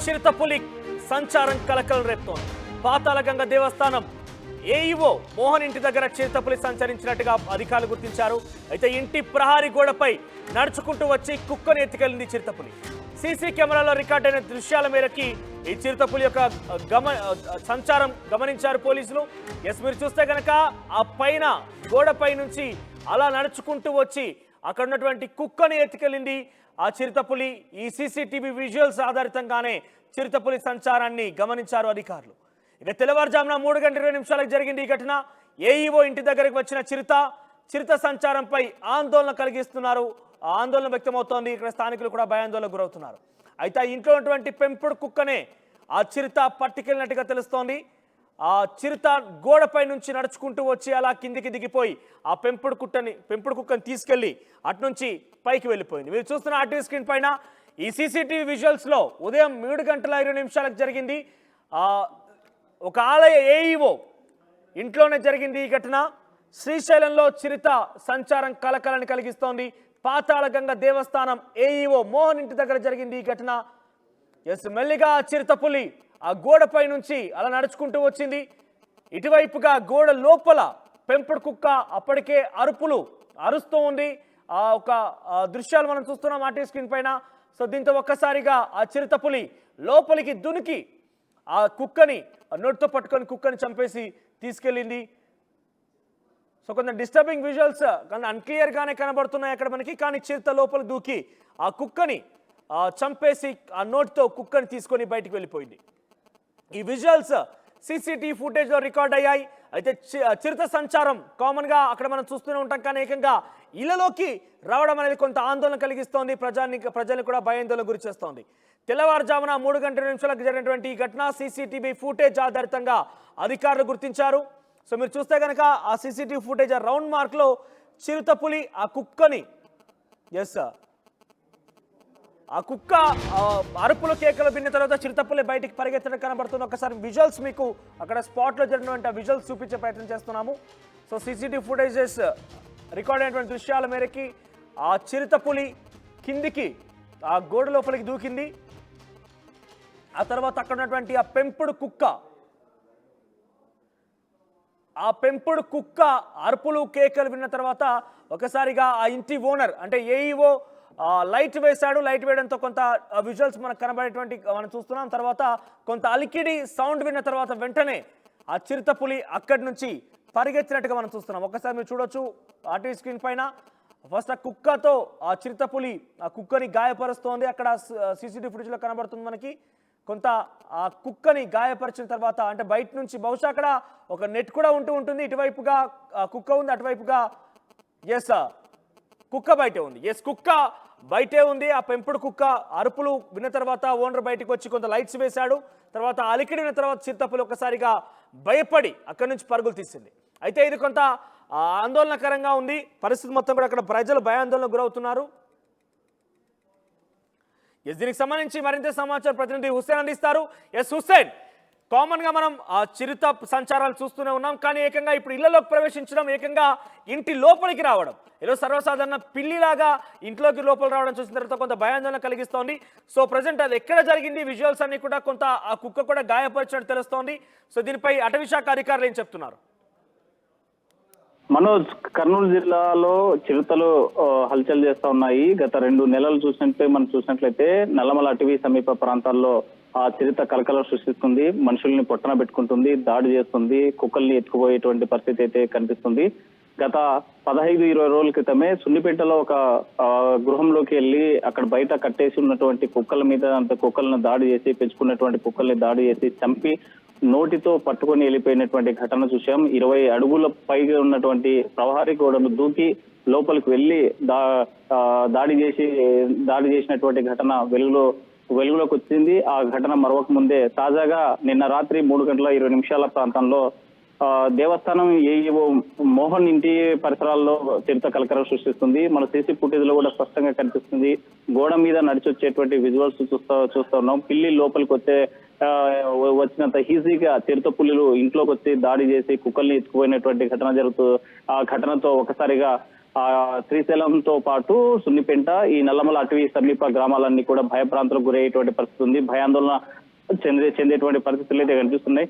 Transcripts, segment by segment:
చిరుతపులి సంచారం కలకలం రేపుతోంది. పాతాళగంగ దేవస్థానం ఏఈఓ మోహన్ ఇంటి దగ్గర చిరుతపులి సంచరించినట్టుగా అధికారులు గుర్తించారు. అయితే ఇంటి ప్రహారీ గోడపై నడుచుకుంటూ వచ్చి కుక్కను ఎత్తుకెళ్లింది చిరుతపులి. సీసీ కెమెరాలో రికార్డైన దృశ్యాల మేరకి ఈ చిరుతపులి యొక్క సంచారం గమనించారు పోలీసులు. మీరు చూస్తే కనుక ఆ పైన గోడపై నుంచి అలా నడుచుకుంటూ వచ్చి అక్కడ ఉన్నటువంటి కుక్కను ఎత్తుకెళ్ళింది ఆ చిరుతపులి. ఈ సీసీటీవీ విజువల్స్ ఆధారితంగానే చిరుతపులి సంచారాన్ని గమనించారు అధికారులు. ఇక తెల్లవారుజామున 3:20 జరిగింది ఈ ఘటన. ఏఈఓ ఇంటి దగ్గరకు వచ్చిన చిరుత సంచారంపై ఆందోళన కలిగిస్తున్నారు. ఆందోళన వ్యక్తమవుతోంది. ఇక్కడ స్థానికులు కూడా భయాందోళనకు గురవుతున్నారు. అయితే ఆ ఇంట్లో ఉన్నటువంటి పెంపుడు కుక్కనే ఆ చిరుత పట్టుకెళ్ళినట్టుగా తెలుస్తోంది. ఆ చిరుత గోడపై నుంచి నడుచుకుంటూ వచ్చి అలా కిందికి దిగిపోయి ఆ పెంపుడు కుక్కని తీసుకెళ్లి అటునుంచి పైకి వెళ్ళిపోయింది. మీరు చూస్తున్న ఆర్టీవీ స్క్రీన్ పైన ఈ సీసీటీవీ విజువల్స్ లో ఉదయం 3:20 జరిగింది. ఒక ఆలయ ఏఈఓ ఇంట్లోనే జరిగింది ఈ ఘటన. శ్రీశైలంలో చిరుత సంచారం కలకలని కలిగిస్తోంది. పాతాళగంగ దేవస్థానం ఏఈఓ మోహన్ ఇంటి దగ్గర జరిగింది ఈ ఘటన. మెల్లిగా చిరుతపులి ఆ గోడపై నుంచి అలా నడుచుకుంటూ వచ్చింది. ఇటువైపుగా గోడ లోపల పెంపుడు కుక్క అప్పటికే అరుస్తూ ఉంది. ఒక దృశ్యాలు మనం చూస్తున్నాం ఆర్టీవీ స్క్రీన్ పైన. సో దీంతో ఒక్కసారిగా ఆ చిరుతపులి లోపలికి దునికి ఆ కుక్కని నోటితో పట్టుకొని కుక్కని చంపేసి తీసుకెళ్ళింది. సో కొంచెం డిస్టర్బింగ్ విజువల్స్ అన్క్లియర్ గానే కనబడుతున్నాయి అక్కడ మనకి. కానీ చిరుత లోపల దూకి ఆ కుక్కని చంపేసి ఆ నోటితో కుక్కని తీసుకొని బయటికి వెళ్ళిపోయింది. ఈ విజువల్స్ సీసీటీవీ ఫుటేజ్ లో రికార్డ్ అయ్యాయి. అయితే చిరుత సంచారం కామన్ గా అక్కడ మనం చూస్తూనే ఉంటాం. కానీ ఏకంగా ఇళ్లలోకి రావడం అనేది కొంత ఆందోళన కలిగిస్తోంది. ప్రజల్ని కూడా భయాందోళన గురి చేస్తోంది. తెల్లవారుజామున 3:20 జరిగినటువంటి ఈ ఘటన సీసీటీవీ ఫుటేజ్ ఆధారితంగా అధికారులు గుర్తించారు. సో మీరు చూస్తే కనుక ఆ సీసీటీవీ ఫుటేజ్ రౌండ్ మార్క్ లో చిరుతపులి ఆ కుక్కని ఆ కుక్క అరుపులు కేకలు విన్న తర్వాత చిరుతపులి బయటికి పరిగెత్తడం కనబడుతుంది. ఒకసారి విజువల్స్ మీకు అక్కడ స్పాట్లో జరిగినటువంటి విజువల్స్ చూపించే ప్రయత్నం చేస్తున్నాము. సో సీసీటీవీ ఫుటేజెస్ రికార్డ్ అయినటువంటి దృశ్యాల మేరకి ఆ చిరుతపులి కిందికి ఆ గోడ లోపలికి దూకింది. ఆ తర్వాత అక్కడ ఉన్నటువంటి ఆ పెంపుడు కుక్క అరుపులు కేకలు విన్న తర్వాత ఒకసారిగా ఆ ఇంటి ఓనర్ అంటే ఏఈఓ లైట్ వేశాడు. లైట్ వేయడంతో కొంత విజువల్స్ మనకు కనబడేటువంటి మనం చూస్తున్నాం. తర్వాత కొంత అలికిడి సౌండ్ విన్న తర్వాత వెంటనే ఆ చిరుతపులి అక్కడి నుంచి పరిగెత్తినట్టుగా మనం చూస్తున్నాం. ఒకసారి మీరు చూడొచ్చు ఆర్టీవీ స్క్రీన్ పైన. ఫస్ట్ ఆ కుక్కతో ఆ చిరుతపులి ఆ కుక్కని గాయపరుస్తోంది. అక్కడ సీసీటీవీ ఫుటేజ్లో కనబడుతుంది మనకి. కొంత ఆ కుక్కని గాయపరిచిన తర్వాత అంటే బయట నుంచి బహుశా అక్కడ ఒక నెట్ కూడా ఉంటుంది. ఇటువైపుగా కుక్క ఉంది, అటువైపుగా కుక్క బయటే ఉంది. కుక్క బయటే ఉంది. ఆ పెంపుడు కుక్క అరుపులు విన్న తర్వాత ఓనర్ బయటకు వచ్చి కొంత లైట్స్ వేశాడు. తర్వాత అలికిడి విన్న తర్వాత చిరుతపులి ఒక్కసారిగా భయపడి అక్కడి నుంచి పరుగులు తీసింది. అయితే ఇది కొంత ఆందోళనకరంగా ఉంది. పరిస్థితి మొత్తం కూడా అక్కడ ప్రజలు భయాందోళనకు గురవుతున్నారు. దీనికి సంబంధించి మరింత సమాచారం ప్రతినిధి హుస్సేన్ అందిస్తారు. హుస్సేన్, కామన్ గా మనం ఆ చిరుత సంచారాలు చూస్తూనే ఉన్నాం. కానీ ఏకంగా ఇప్పుడు ఇళ్లలోకి ప్రవేశించడం, ఏకంగా ఇంటి లోపలికి రావడం, ఏదో సర్వసాధారణ పిల్లిలాగా ఇంట్లోకి లోపల రావడం చూసిన తర్వాత కొంత భయాందోళన కలిగిస్తోంది. సో ప్రజెంట్ అది ఎక్కడ జరిగింది, విజువల్స్ అన్ని కూడా కొంత ఆ కుక్క కూడా గాయపరిచినట్టు తెలుస్తోంది. సో దీనిపై అటవీ శాఖ అధికారులు ఏం చెప్తున్నారు? మనోజ్, కర్నూలు జిల్లాలో చిరుతలు హల్చల్ చేస్తా ఉన్నాయి. గత 2 నెలలు చూసినట్లయితే నల్లమల అటవీ సమీప ప్రాంతాల్లో ఆ చిరుత కలకలం సృష్టిస్తుంది. మనుషుల్ని పొట్టన పెట్టుకుంటుంది, దాడి చేస్తుంది, కుక్కల్ని ఎత్తుకుపోయేటువంటి పరిస్థితి అయితే కనిపిస్తుంది. గత 15-20 రోజుల క్రితమే సున్నిపేటలో ఒక గృహంలోకి వెళ్ళి అక్కడ బయట కట్టేసి ఉన్నటువంటి కుక్కలను దాడి చేసి, పెంచుకున్నటువంటి కుక్కల్ని దాడి చేసి చంపి నోటితో పట్టుకొని వెళ్ళిపోయినటువంటి ఘటన చూసాం. 20 అడుగుల పైగా ఉన్నటువంటి ప్రహరీ గోడను దూకి లోపలికి వెళ్ళి దాడి చేసినటువంటి ఘటన వెలుగులోకి వచ్చింది. ఆ ఘటన మరొక ముందే తాజాగా నిన్న రాత్రి 3:20 ప్రాంతంలో దేవస్థానం ఏఈఓ మోహన్ ఇంటి పరిసరాల్లో చిరుత కలకలం సృష్టిస్తుంది. మన సీసీ ఫుటేజ్ లో కూడా స్పష్టంగా కనిపిస్తుంది. గోడ మీద నడిచొచ్చేటువంటి విజువల్స్ చూస్తా ఉన్నాం. పిల్లి లోపలికి వచ్చినంత ఈజీగా చిరుత పులులు ఇంట్లోకి వచ్చి దాడి చేసి కుక్కల్ని ఎత్తుకుపోయినటువంటి ఘటన ఆ ఘటనతో ఒకసారిగా శ్రీశైలంతో పాటు సున్నిపెంట, ఈ నల్లమల అటవీ సమీప గ్రామాలన్నీ కూడా భయభ్రాంతులకు గురయ్యేటువంటి పరిస్థితి ఉంది. భయాందోళన చెందేటువంటి పరిస్థితులు అయితే కనిపిస్తున్నాయి.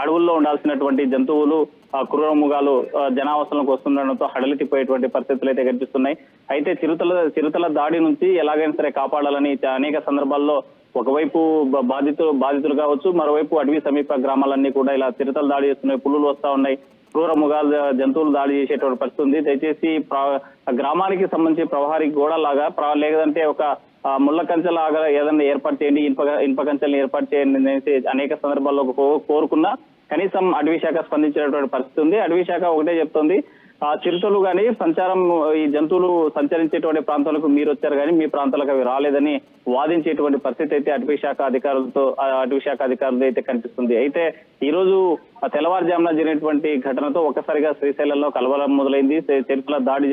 అడవుల్లో ఉండాల్సినటువంటి జంతువులు, క్రూర మృగాలు జనావాసాలకు వస్తుండడంతో హడలెత్తిపోయేటువంటి పరిస్థితులు అయితే కనిపిస్తున్నాయి. అయితే చిరుతల దాడి నుంచి ఎలాగైనా సరే కాపాడాలని అనేక సందర్భాల్లో ఒకవైపు బాధితులు కావచ్చు, మరోవైపు అటవీ సమీప గ్రామాలన్నీ కూడా ఇలా చిరుతలు దాడి చేస్తున్నాయి, పులులు వస్తా ఉన్నాయి, క్రూర మృగాలు జంతువులు దాడి చేసేటువంటి పరిస్థితి ఉంది. దయచేసి గ్రామానికి సంబంధించి ప్రహరీ గోడ లాగా లేదంటే ఒక ముళ్ళ కంచెలాగా ఏదైనా ఏర్పాటు చేయండి, ఇనుప కంచెలను ఏర్పాటు చేయండి అనేసి అనేక సందర్భాల్లో కోరుకున్నా కనీసం అటవీ శాఖ స్పందించినటువంటి పరిస్థితి ఉంది. అటవీ శాఖ ఒకటే చెప్తోంది, చిరుతలు కానీ ఈ జంతువులు సంచరించేటువంటి ప్రాంతాలకు మీరు వచ్చారు కానీ మీ ప్రాంతాలకు అవి రాలేదని వాదించేటువంటి పరిస్థితి అయితే అటవీ శాఖ అధికారులతో అయితే కనిపిస్తుంది. అయితే ఈ రోజు తెల్లవారుజామున జరిగినటువంటి ఘటనతో ఒక్కసారిగా శ్రీశైలంలో కలవరం మొదలైంది. చిరుతల దాడి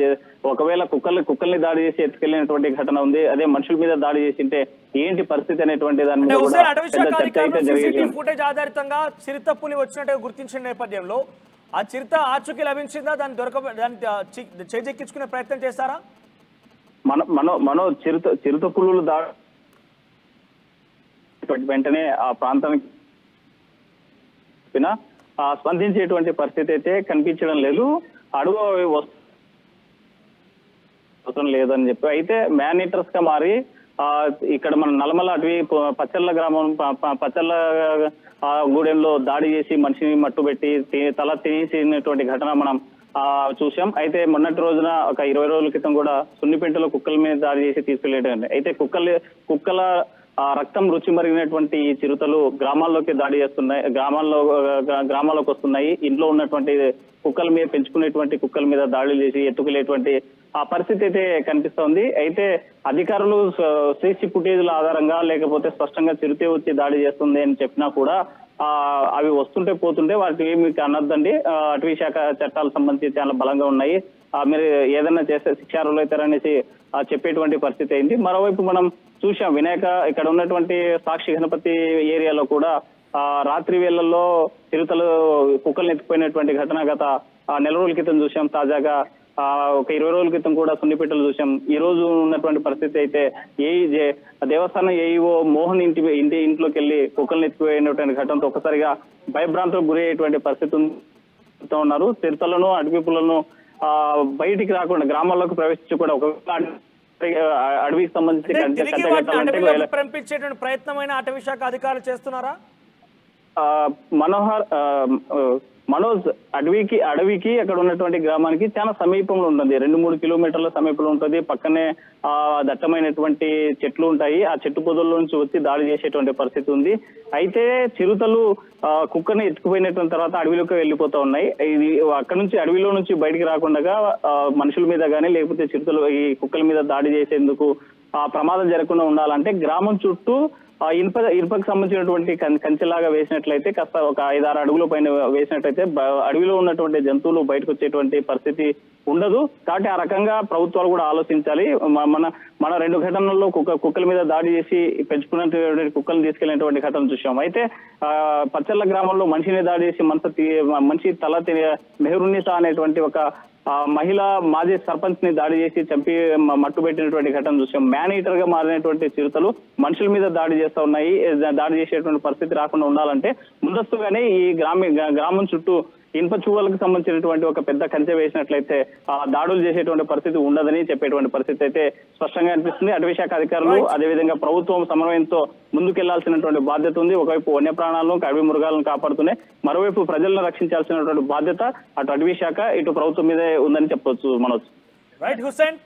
ఒకవేళ కుక్కల్ని దాడి చేసి ఎత్తుకెళ్లినటువంటి ఘటన ఉంది. అదే మనుషుల మీద దాడి చేసింటే ఏంటి పరిస్థితి అనేటువంటి దాని మీద కూడా పెద్ద చర్చ అయితే జరిగింది. ఫుటేజ్ ఆధారితంగా చిరుత పులి వచ్చినట్టుగా గుర్తించిన నేపథ్యంలో ఆ చిరుత ఆచూకీ లభించిందా? దాన్ని చేజెక్కించుకునే ప్రయత్నం చేస్తారా? మనో చిరుత పులులు దాడి వెంటనే ఆ ప్రాంతానికి స్పందించేటువంటి పరిస్థితి అయితే కనిపించడం లేదు. అడుగు అవసరం లేదని చెప్పి అయితే మ్యాన్ ఈటర్స్ గా మారి ఇక్కడ మన నల్లమల అటవీ పచ్చళ్ళ గ్రామం పచ్చళ్ళ గూడెంలో దాడి చేసి మనిషిని మట్టుబెట్టి తల తీసినటువంటి ఘటన మనం చూసాం. అయితే మొన్నటి రోజున ఒక 20 రోజుల క్రితం కూడా సున్నిపెంటలో కుక్కల మీద దాడి చేసి తీసుకెళ్లేటండి. అయితే కుక్కల రక్తం రుచి మరిగినటువంటి ఈ చిరుతలు గ్రామాల్లోకి దాడి చేస్తున్నాయి, గ్రామాల్లోకి వస్తున్నాయి. ఇంట్లో ఉన్నటువంటి కుక్కల మీద పెంచుకునేటువంటి కుక్కల మీద దాడులు చేసి ఎత్తుకునేటువంటి ఆ పరిస్థితి అయితే కనిపిస్తోంది. అయితే అధికారులు సీసీ ఫుటేజ్ల ఆధారంగా లేకపోతే స్పష్టంగా చిరుతే వచ్చి దాడి చేస్తుంది అని చెప్పినా కూడా అవి వస్తుంటే పోతుంటే వాటికి ఏమి అనొద్దండి, అటవీ శాఖ చట్టాలు సంబంధించి చాలా బలంగా ఉన్నాయి, మీరు ఏదైనా చేస్తే శిక్షార్హులు అవుతారనేసి చెప్పేటువంటి పరిస్థితి అయింది. మరోవైపు మనం చూసాం వినాయక ఇక్కడ ఉన్నటువంటి సాక్షి గణపతి ఏరియాలో కూడా రాత్రి వేళల్లో చిరుతలు కుక్కల్ని ఎత్తుకుపోయినటువంటి ఘటన గత నెల రోజుల క్రితం చూసాం. తాజాగా ఒక 20 రోజుల క్రితం కూడా సున్నిపెట్టలు చూసాం. ఈ రోజు ఉన్నటువంటి పరిస్థితి అయితే దేవస్థానం ఏఈఓ మోహన్ ఇంట్లోకి వెళ్లి కుక్కల్ని ఎత్తుకుపోయినటువంటి ఘటనతో ఒక్కసారిగా భయభ్రాంతులకు గురి అయ్యేటువంటి పరిస్థితి ఉన్నారు. చిరుతలను అడవి పులను బయటికి రాకుండా గ్రామాల్లోకి ప్రవేశించి కూడా ఒకవేళ అడవికి సంబంధించి పంపించేటువంటి ప్రయత్నమైన అటవీ శాఖ అధికారులు చేస్తున్నారా? మనోజ్ అడవికి అక్కడ ఉన్నటువంటి గ్రామానికి చాలా సమీపంలో ఉంటుంది, 2-3 కిలోమీటర్ల సమీపంలో ఉంటుంది. పక్కనే దట్టమైనటువంటి చెట్లు ఉంటాయి, ఆ చెట్టు పొదల్లో నుంచి వచ్చి దాడి చేసేటువంటి పరిస్థితి ఉంది. అయితే చిరుతలు కుక్కని ఎత్తుకుపోయినటువంటి తర్వాత అడవిలోకి వెళ్ళిపోతా ఉన్నాయి. ఇది అక్కడ నుంచి అడవిలో నుంచి బయటికి రాకుండా మనుషుల మీద కానీ లేకపోతే చిరుతలు ఈ కుక్కల మీద దాడి చేసేందుకు ప్రమాదం జరగకుండా ఉండాలంటే గ్రామం చుట్టూ ఇనుపకు సంబంధించినటువంటి కంచెలాగా వేసినట్లయితే కాస్త ఒక 5-6 అడుగుల పైన వేసినట్లయితే అడవిలో ఉన్నటువంటి జంతువులు బయటకు వచ్చేటువంటి పరిస్థితి ఉండదు. కాబట్టి ఆ రకంగా ప్రభుత్వాలు కూడా ఆలోచించాలి. మన 2 ఘటనల్లో కుక్కల మీద దాడి చేసి పెంచుకున్నటువంటి కుక్కలను తీసుకెళ్లినటువంటి ఘటన చూసాం. అయితే పచ్చళ్ళ గ్రామంలో మనిషిని దాడి చేసి మనిషి తల మెహరున్నిసా అనేటువంటి ఒక మహిళా మాజీ సర్పంచ్ ని దాడి చేసి చంపి మట్టుబెట్టినటువంటి ఘటన చూసాం. మ్యాన్ ఈటర్ గా మారినటువంటి చిరుతలు మనుషుల మీద దాడి చేస్తా ఉన్నాయి. దాడి చేసేటువంటి పరిస్థితి రాకుండా ఉండాలంటే ముందస్తుగానే ఈ గ్రామం చుట్టూ ఇనుప చువ్వలకు సంబంధించినటువంటి ఒక పెద్ద కంచె వేసినట్లయితే దాడులు చేసేటువంటి పరిస్థితి ఉండదని చెప్పేటువంటి పరిస్థితి అయితే స్పష్టంగా అనిపిస్తుంది. అటవీ శాఖ అధికారులు అదేవిధంగా ప్రభుత్వం సమన్వయంతో ముందుకెళ్లాల్సినటువంటి బాధ్యత ఉంది. ఒకవైపు వన్యప్రాణాలను అడవి మృగాలను కాపాడుతూనే మరోవైపు ప్రజలను రక్షించాల్సినటువంటి బాధ్యత అటు అటవీ శాఖ ఇటు ప్రభుత్వం మీదే ఉందని చెప్పొచ్చు. మనోజ్. రైట్ హుస్సేన్.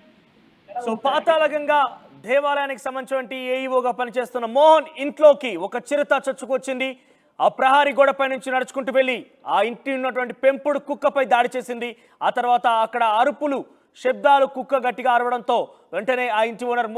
సో పాతాళగంగా దేవాలయానికి సంబంధించినటువంటి ఏఈఓగా పనిచేస్తున్న మోహన్ ఇంట్లోకి ఒక చిరుత చొచ్చుకొచ్చింది. ఆ ప్రహారీ గోడపై నుంచి నడుచుకుంటూ వెళ్ళి ఆ ఇంటి ఉన్నటువంటి పెంపుడు కుక్కపై దాడి చేసింది. ఆ తర్వాత అక్కడ అరుపులు, శబ్దాలు, కుక్క గట్టిగా అరవడంతో వెంటనే ఆ ఇంటి ఓనర్